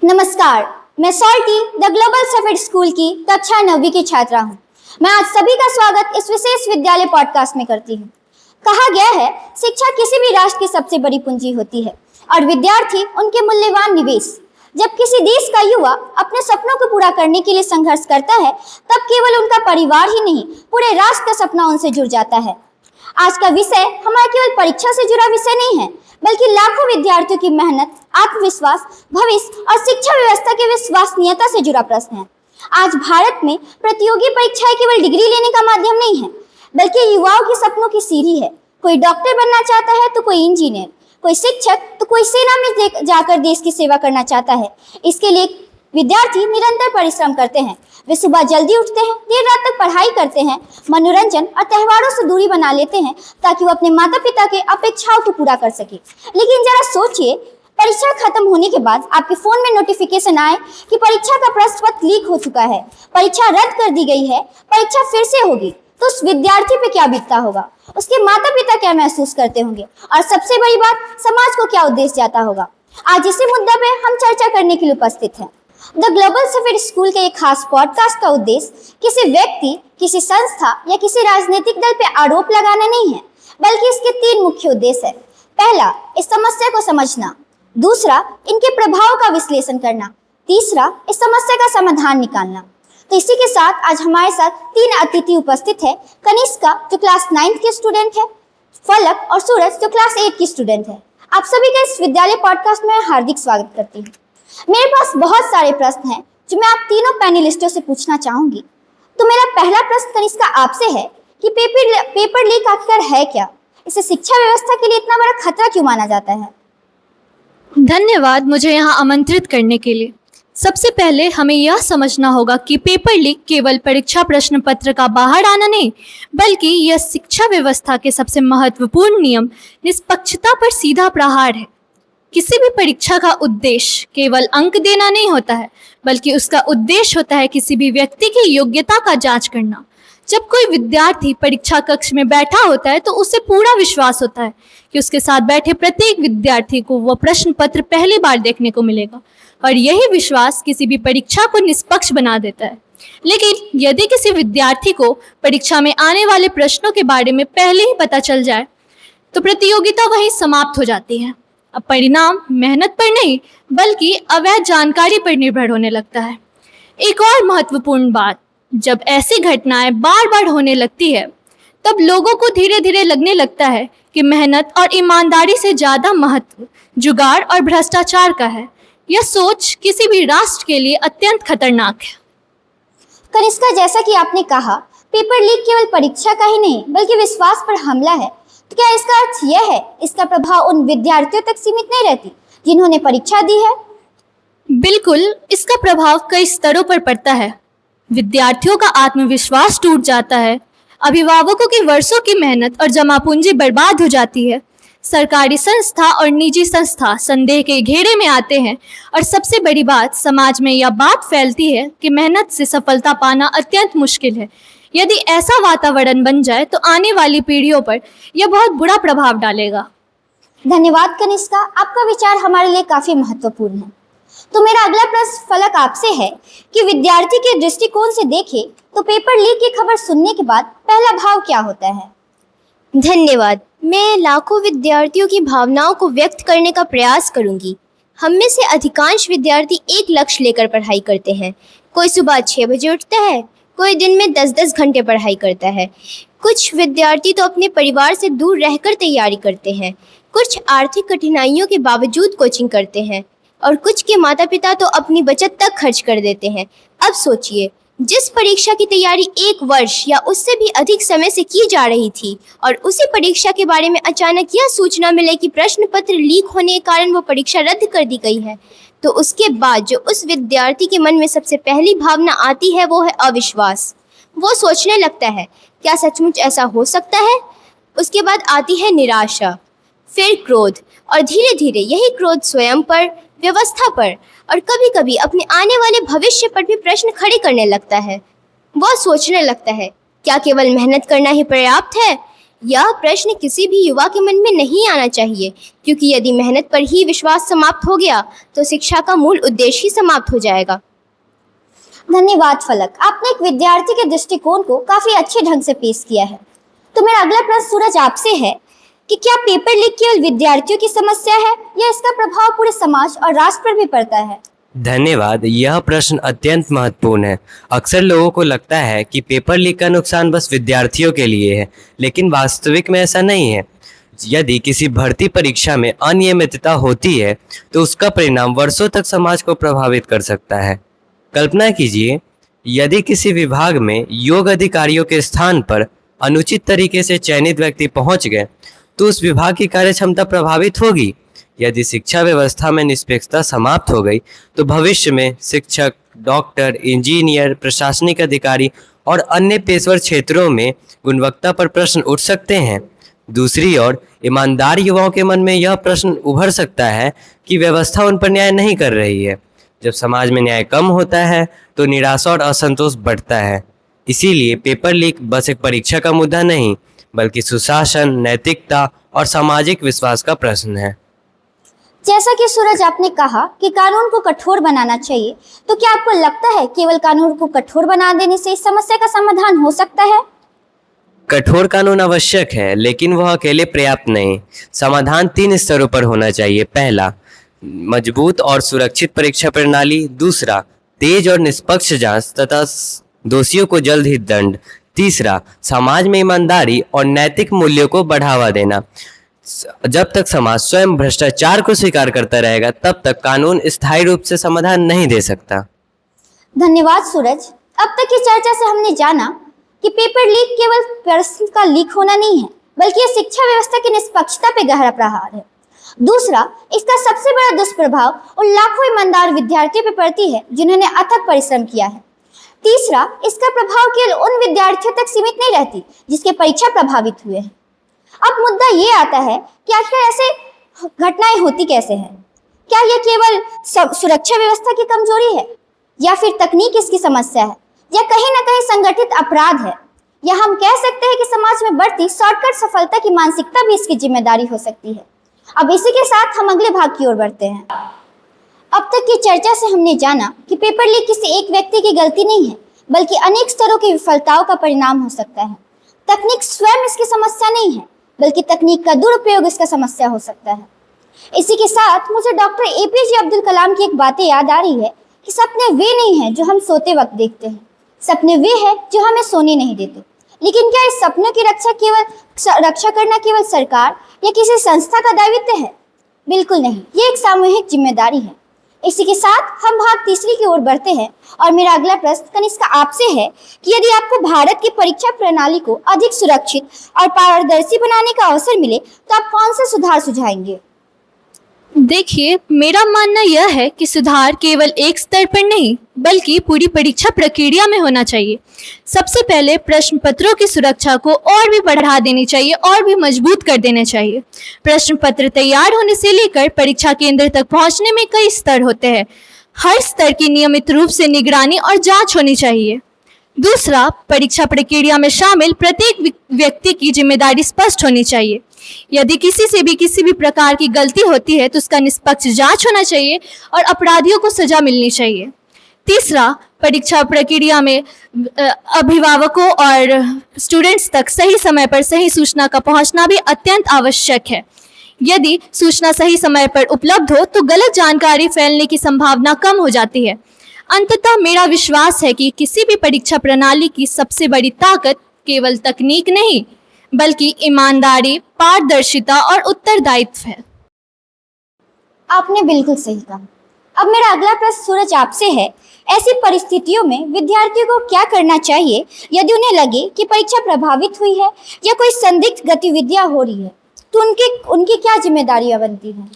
नमस्कार, मैं salty the global सफेद स्कूल की कक्षा 9वीं की छात्रा हूँ। मैं आज सभी का स्वागत इस विशेष विद्यालय पॉडकास्ट में करती हूँ। कहा गया है, शिक्षा किसी भी राष्ट्र की सबसे बड़ी पूंजी होती है और विद्यार्थी उनके मूल्यवान निवेश। जब किसी देश का युवा अपने सपनों को पूरा करने के लिए संघर्ष करता है, तब केवल उनका परिवार ही नहीं, पूरे राष्ट्र का सपना उनसे जुड़ जाता है। आज का विषय हमारा केवल परीक्षा से जुड़ा विषय नहीं है, बल्कि लाखों विद्यार्थियों की मेहनत, आत्मविश्वास, भविष्य और शिक्षा व्यवस्था की विश्वसनीयता से जुड़ा प्रश्न है। आज भारत में प्रतियोगी परीक्षाएं केवल डिग्री लेने का माध्यम नहीं है, बल्कि युवाओं के सपनों की सीढ़ी है। कोई डॉक्टर बनना चाहता है तो कोई इंजीनियर, कोई शिक्षक तो कोई सेना में जाकर देश की सेवा करना चाहता है। इसके लिए विद्यार्थी निरंतर परिश्रम करते हैं। वे सुबह जल्दी उठते हैं, देर रात तक पढ़ाई करते हैं, मनोरंजन और त्योहारों से दूरी बना लेते हैं ताकि वो अपने माता पिता के अपेक्षाओं को पूरा कर सके। लेकिन जरा सोचिए, परीक्षा खत्म होने के बाद आपके फोन में नोटिफिकेशन आए कि परीक्षा का प्रश्न पत्र लीक हो चुका है, परीक्षा रद्द कर दी गई है, परीक्षा फिर से होगी, तो उस विद्यार्थी पे क्या बीतता होगा, उसके माता पिता क्या महसूस करते होंगे और सबसे बड़ी बात, समाज को क्या उद्देश्य जाता होगा। आज इसी मुद्दे पे हम चर्चा करने के लिए उपस्थित हैं। द ग्लोबल सफेद स्कूल के एक खास पॉडकास्ट का उद्देश्य किसी व्यक्ति, किसी संस्था या किसी राजनीतिक दल पे आरोप लगाना नहीं है, बल्कि इसके 3 मुख्य उद्देश्य है। पहला, इस समस्या को समझना। दूसरा, इनके प्रभाव का विश्लेषण करना। तीसरा, इस समस्या का समाधान निकालना। तो इसी के साथ आज हमारे साथ 3 अतिथि उपस्थित है। कनिष्का, जो क्लास 9th की स्टूडेंट है, फलक और सूरज, जो क्लास 8 की स्टूडेंट है। आप सभी का इस विद्यालय पॉडकास्ट में हार्दिक स्वागत करती हूँ। मेरे पास बहुत सारे प्रश्न हैं जो मैं आप तीनों पैनलिस्टों से पूछना चाहूंगी। तो मेरा पहला प्रश्न कनिष्का आपसे है कि पेपर लीक आखिर है क्या? इसे शिक्षा व्यवस्था के लिए इतना बड़ा खतरा क्यों माना जाता है? धन्यवाद मुझे यहाँ आमंत्रित करने के लिए। सबसे पहले हमें यह समझना होगा कि पेपर लीक केवल परीक्षा प्रश्न पत्र का बाहर आना नहीं, बल्कि यह शिक्षा व्यवस्था के सबसे महत्वपूर्ण नियम निष्पक्षता पर सीधा प्रहार है। किसी भी परीक्षा का उद्देश्य केवल अंक देना नहीं होता है, बल्कि उसका उद्देश्य होता है किसी भी व्यक्ति की योग्यता का जांच करना। जब कोई विद्यार्थी परीक्षा कक्ष में बैठा होता है तो उसे पूरा विश्वास होता है कि उसके साथ बैठे प्रत्येक विद्यार्थी को वह प्रश्न पत्र पहली बार देखने को मिलेगा, और यही विश्वास किसी भी परीक्षा को निष्पक्ष बना देता है। लेकिन यदि किसी विद्यार्थी को परीक्षा में आने वाले प्रश्नों के बारे में पहले ही पता चल जाए तो प्रतियोगिता वहीं समाप्त हो जाती है। अब परिणाम मेहनत पर नहीं, बल्कि अवैध जानकारी पर निर्भर होने लगता है। एक और महत्वपूर्ण बात, जब ऐसी घटनाएं बार बार होने लगती है, तब लोगों को धीरे धीरे लगने लगता है कि मेहनत और ईमानदारी से ज्यादा महत्व जुगाड़ और भ्रष्टाचार का है। यह सोच किसी भी राष्ट्र के लिए अत्यंत खतरनाक है। कनिष्का, जैसा कि आपने कहा, पेपर लीक केवल परीक्षा का ही नहीं, बल्कि विश्वास पर हमला है। तो क्या इसका अर्थ यह है इसका प्रभाव उन विद्यार्थियों तक सीमित नहीं रहती जिन्होंने परीक्षा दी है? बिल्कुल, इसका प्रभाव कई स्तरों पर पड़ता है। विद्यार्थियों का आत्मविश्वास टूट जाता है, अभिभावकों की वर्षों की मेहनत और जमा पूंजी बर्बाद हो जाती है, सरकारी संस्था और निजी संस्था संदेह के घेरे में आते हैं, और सबसे बड़ी बात, समाज में यह बात फैलती है कि मेहनत से सफलता पाना अत्यंत मुश्किल है। यदि ऐसा वातावरण बन जाए तो आने वाली पीढ़ियों पर यह बहुत बुरा प्रभाव डालेगा। धन्यवाद कनिष्का, आपका विचार हमारे लिए काफी महत्वपूर्ण है। तो मेरा अगला प्रश्न फलक आपसे है कि विद्यार्थी के दृष्टिकोण से देखें तो पेपर लीक की खबर सुनने के बाद पहला भाव क्या होता है? धन्यवाद। मैं लाखों विद्यार्थियों की भावनाओं को व्यक्त करने का प्रयास करूंगी। हम में से अधिकांश विद्यार्थी एक लक्ष्य लेकर पढ़ाई करते हैं। कोई सुबह 6 बजे उठता है, कोई दिन में 10-10 घंटे पढ़ाई करता है। कुछ विद्यार्थी तो अपने परिवार से दूर रहकर तैयारी करते हैं, कुछ आर्थिक कठिनाइयों के बावजूद कोचिंग करते हैं, और कुछ के माता पिता तो अपनी बचत तक खर्च कर देते हैं। अब सोचिए, जिस परीक्षा की तैयारी 1 वर्ष या उससे भी अधिक समय से की जा रही थी, और उसी परीक्षा के बारे में अचानक यह सूचना मिले कि प्रश्न पत्र लीक होने के कारण वो परीक्षा रद्द कर दी गई है, तो उसके बाद जो उस विद्यार्थी के मन में सबसे पहली भावना आती है वो है अविश्वास। वो सोचने लगता है, क्या सचमुच ऐसा हो सकता है? उसके बाद आती है निराशा, फिर क्रोध, और धीरे धीरे यही क्रोध स्वयं पर, व्यवस्था पर और कभी कभी अपने आने वाले भविष्य पर भी प्रश्न खड़े करने लगता है। वह सोचने लगता है, क्या केवल मेहनत करना ही पर्याप्त है, यह प्रश्न किसी भी युवा के मन में नहीं आना चाहिए, क्योंकि यदि मेहनत पर ही विश्वास समाप्त हो गया तो शिक्षा का मूल उद्देश्य ही समाप्त हो जाएगा। धन्यवाद फलक, आपने एक विद्यार्थी के दृष्टिकोण को काफी अच्छे ढंग से पेश किया है। तो मेरा अगला प्रश्न सूरज आपसे है कि क्या पेपर लीक केवल विद्यार्थियों की समस्या है या इसका प्रभाव पूरे समाज और राष्ट्र पर भी पड़ता है? धन्यवाद। यह प्रश्न अत्यंत महत्वपूर्ण है। अक्सर लोगों को लगता है कि पेपर लीक का नुकसान बस विद्यार्थियों के लिए है, लेकिन वास्तविक में ऐसा नहीं है। यदि किसी भर्ती परीक्षा में अनियमितता होती है तो उसका परिणाम वर्षों तक समाज को प्रभावित कर सकता है। कल्पना कीजिए, यदि किसी विभाग में योग्य अधिकारियों के स्थान पर अनुचित तरीके से चयनित व्यक्ति पहुंच गए तो उस विभाग की कार्यक्षमता प्रभावित होगी। यदि शिक्षा व्यवस्था में निष्पक्षता समाप्त हो गई तो भविष्य में शिक्षक, डॉक्टर, इंजीनियर, प्रशासनिक अधिकारी और अन्य पेशेवर क्षेत्रों में गुणवत्ता पर प्रश्न उठ सकते हैं। दूसरी ओर ईमानदार युवाओं के मन में यह प्रश्न उभर सकता है कि व्यवस्था उन पर न्याय नहीं कर रही है। जब समाज में न्याय कम होता है तो निराशा और असंतोष बढ़ता है। इसीलिए पेपर लीक बस एक परीक्षा का मुद्दा नहीं, बल्कि सुशासन, नैतिकता और सामाजिक विश्वास का प्रश्न है। जैसा कि सूरज आपने कहा कि कानून को कठोर बनाना चाहिए, तो क्या आपको लगता है केवल कानून को कठोर बना देने से इस समस्या का समाधान हो सकता है? कठोर कानून आवश्यक है, लेकिन वह अकेले पर्याप्त नहीं। समाधान 3 स्तरों पर होना चाहिए। पहला, मजबूत और सुरक्षित परीक्षा प्रणाली। दूसरा, तेज और निष्पक्ष जांच तथा दोषियों को जल्द ही दंड। तीसरा, समाज में ईमानदारी और नैतिक मूल्यों को बढ़ावा देना। जब तक समाज स्वयं भ्रष्टाचार को स्वीकार करता रहेगा, तब तक कानून स्थायी रूप से समाधान नहीं दे सकता। धन्यवाद सूरज। अब तक की चर्चा से हमने जाना कि पेपर लीक केवल प्रश्न का लीक होना नहीं है, बल्कि यह शिक्षा व्यवस्था की निष्पक्षता पे गहरा प्रहार है। दूसरा, इसका सबसे बड़ा दुष्प्रभाव उन लाखों ईमानदार विद्यार्थियों पर पड़ती है जिन्होंने अथक परिश्रम किया है। तीसरा, इसका प्रभाव केवल उन विद्यार्थियों तक सीमित नहीं रहती जिसके परीक्षा प्रभावित हुए हैं। अब मुद्दा ये आता है कि आखिर ऐसे घटनाएं होती कैसे हैं? क्या यह केवल सुरक्षा व्यवस्था की कमजोरी है, या फिर तकनीक इसकी समस्या है, या कहीं ना कहीं संगठित अपराध है, या हम कह सकते हैं कि समाज में बढ़ती शॉर्टकट सफलता की मानसिकता भी इसकी जिम्मेदारी हो सकती है। अब इसी के साथ हम अगले भाग की ओर बढ़ते हैं। अब तक की चर्चा से हमने जाना कि पेपर लीक किसी एक व्यक्ति की गलती नहीं है, बल्कि अनेक स्तरों की विफलताओं का परिणाम हो सकता है। तकनीक स्वयं इसकी समस्या नहीं है, बल्कि तकनीक का दुरुपयोग इसका समस्या हो सकता है। इसी के साथ मुझे डॉक्टर APJ अब्दुल कलाम की एक बातें याद आ रही है कि सपने वे नहीं हैं जो हम सोते वक्त देखते हैं, सपने वे हैं जो हमें सोने नहीं देते। लेकिन क्या इस सपनों की रक्षा करना केवल सरकार या किसी संस्था का दायित्व है? बिल्कुल नहीं, ये एक सामूहिक जिम्मेदारी है। इसी के साथ हम भाग तीसरी की ओर बढ़ते हैं और मेरा अगला प्रश्न कनिष्का आपसे है कि यदि आपको भारत की परीक्षा प्रणाली को अधिक सुरक्षित और पारदर्शी बनाने का अवसर मिले तो आप कौन से सुधार सुझाएंगे? देखिए, मेरा मानना यह है कि सुधार केवल एक स्तर पर नहीं, बल्कि पूरी परीक्षा प्रक्रिया में होना चाहिए। सबसे पहले प्रश्न पत्रों की सुरक्षा को और भी बढ़ा देनी चाहिए और भी मजबूत कर देना चाहिए। प्रश्न पत्र तैयार होने से लेकर परीक्षा केंद्र तक पहुंचने में कई स्तर होते हैं। हर स्तर की नियमित रूप से निगरानी और जांच होनी चाहिए। दूसरा, परीक्षा प्रक्रिया में शामिल प्रत्येक व्यक्ति की जिम्मेदारी स्पष्ट होनी चाहिए। यदि किसी से भी किसी भी प्रकार की गलती होती है तो उसका निष्पक्ष जांच होना चाहिए और अपराधियों को सजा मिलनी चाहिए। तीसरा, परीक्षा प्रक्रिया में अभिभावकों और स्टूडेंट्स तक सही समय पर सही सूचना का पहुंचना भी अत्यंत आवश्यक है। यदि सूचना सही समय पर उपलब्ध हो तो गलत जानकारी फैलने की संभावना कम हो जाती है। अंततः मेरा विश्वास है कि किसी भी परीक्षा प्रणाली की सबसे बड़ी ताकत केवल तकनीक नहीं, बल्कि ईमानदारी, पारदर्शिता और उत्तरदायित्व है। आपने बिल्कुल सही कहा। अब मेरा अगला प्रश्न सूरज आपसे है, ऐसी परिस्थितियों में विद्यार्थियों को क्या करना चाहिए यदि उन्हें लगे कि परीक्षा प्रभावित हुई है या कोई संदिग्ध गतिविधियां हो रही है, तो उनकी क्या जिम्मेदारियां बनती हैं?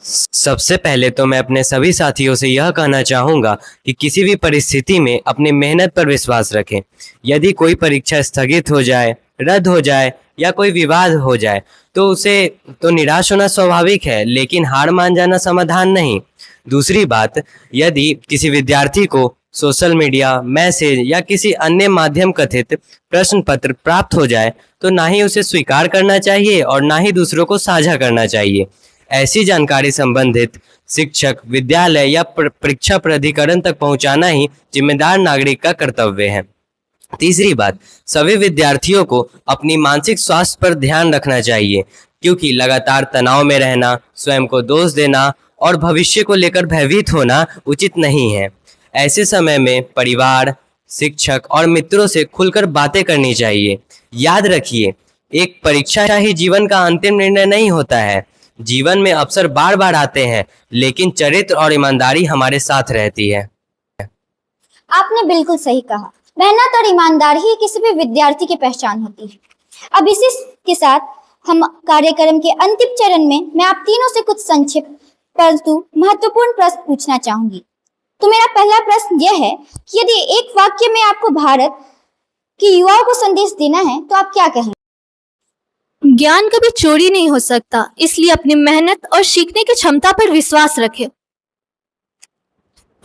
सबसे पहले तो मैं अपने सभी साथियों से यह कहना चाहूँगा कि किसी भी परिस्थिति में अपनी मेहनत पर विश्वास रखें। यदि कोई परीक्षा स्थगित हो जाए, रद्द हो जाए या कोई विवाद हो जाए तो निराश होना स्वाभाविक है, लेकिन हार मान जाना समाधान नहीं। दूसरी बात, यदि किसी विद्यार्थी को सोशल मीडिया, मैसेज या किसी अन्य माध्यम कथित प्रश्न पत्र प्राप्त हो जाए तो ना ही उसे स्वीकार करना चाहिए और ना ही दूसरों को साझा करना चाहिए। ऐसी जानकारी संबंधित शिक्षक, विद्यालय या परीक्षा प्राधिकरण तक पहुंचाना ही जिम्मेदार नागरिक का कर्तव्य है। तीसरी बात, सभी विद्यार्थियों को अपनी मानसिक स्वास्थ्य पर ध्यान रखना चाहिए, क्योंकि लगातार तनाव में रहना, स्वयं को दोष देना और भविष्य को लेकर भयभीत होना उचित नहीं है। ऐसे समय में परिवार, शिक्षक और मित्रों से खुलकर बातें करनी चाहिए। याद रखिए, एक परीक्षा ही जीवन का अंतिम निर्णय नहीं होता है। जीवन में अवसर बार बार आते हैं, लेकिन चरित्र और ईमानदारी हमारे साथ रहती है। आपने बिल्कुल सही कहा। मेहनत और ईमानदारी ही किसी भी विद्यार्थी की पहचान होती है। अब इसी के साथ हम कार्यक्रम के अंतिम चरण में मैं आप तीनों से कुछ संक्षिप्त परंतु महत्वपूर्ण प्रश्न पूछना चाहूंगी। तो मेरा पहला प्रश्न यह है कि यदि एक वाक्य में आपको भारत के युवाओं को संदेश देना है तो आप क्या कहेंगे? ज्ञान कभी चोरी नहीं हो सकता, इसलिए अपनी मेहनत और सीखने की क्षमता पर विश्वास रखें।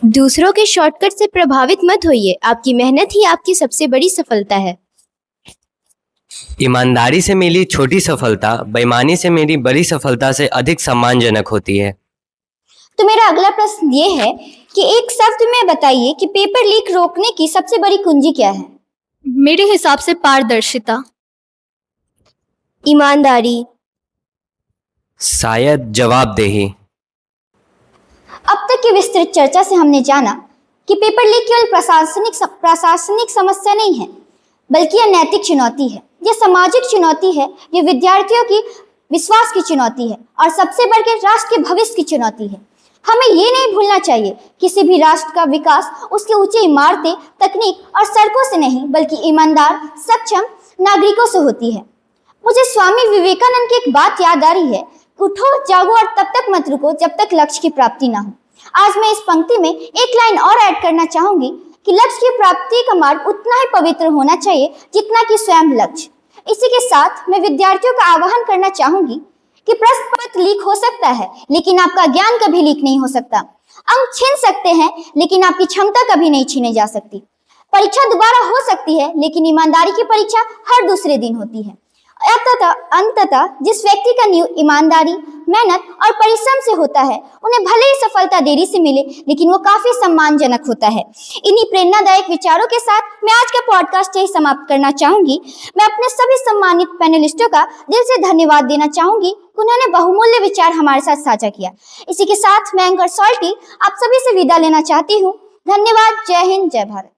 दूसरों के शॉर्टकट से प्रभावित मत होइए, आपकी मेहनत ही आपकी सबसे बड़ी सफलता है। ईमानदारी से मिली छोटी सफलता बेईमानी से मिली बड़ी सफलता से अधिक सम्मानजनक होती है। तो मेरा अगला प्रश्न ये है कि एक शब्द में बताइए कि पेपर लीक रोकने की सबसे बड़ी कुंजी क्या है? मेरे हिसाब से पारदर्शिता। ईमानदारी। शायद जवाबदेही। अब तक की विस्तृत चर्चा से हमने जाना कि पेपर लीक केवल प्रशासनिक समस्या नहीं है, बल्कि यह नैतिक चुनौती है, यह सामाजिक चुनौती है, यह विद्यार्थियों की विश्वास की चुनौती है और सबसे बढ़कर राष्ट्र के भविष्य की चुनौती है। हमें ये नहीं भूलना चाहिए, किसी भी राष्ट्र का विकास उसकी ऊंची इमारतें, तकनीक और सड़कों से नहीं, बल्कि ईमानदार, सक्षम नागरिकों से होती है। मुझे स्वामी विवेकानंद की एक बात याद आ रही है, उठो, जागो और तब तक मत रुको जब तक लक्ष्य की प्राप्ति ना हो। आज मैं इस पंक्ति में एक लाइन और ऐड करना चाहूंगी कि लक्ष्य की प्राप्ति का मार्ग उतना ही पवित्र होना चाहिए जितना कि स्वयं लक्ष्य। इसी के साथ मैं विद्यार्थियों का आह्वान करना चाहूंगी कि प्रश्न पत्र लीक हो सकता है, लेकिन आपका ज्ञान कभी लीक नहीं हो सकता। अंक छीन सकते हैं, लेकिन आपकी क्षमता कभी नहीं छीने जा सकती। परीक्षा दोबारा हो सकती है, लेकिन ईमानदारी की परीक्षा हर दूसरे दिन होती है। अंततः जिस व्यक्ति का ईमानदारी, मेहनत और परिश्रम से होता है, उन्हें भले ही सफलता देरी से मिले, लेकिन वो काफी सम्मानजनक होता है। इन्हीं प्रेरणादायक विचारों के साथ मैं आज का पॉडकास्ट यही समाप्त करना चाहूंगी। मैं अपने सभी सम्मानित पैनलिस्टों का दिल से धन्यवाद देना चाहूंगी, उन्होंने बहुमूल्य विचार हमारे साथ साझा किया। इसी के साथ मैं एंकर सॉल्टी आप सभी से विदा लेना चाहती हूँ। धन्यवाद। जय हिंद, जय भारत।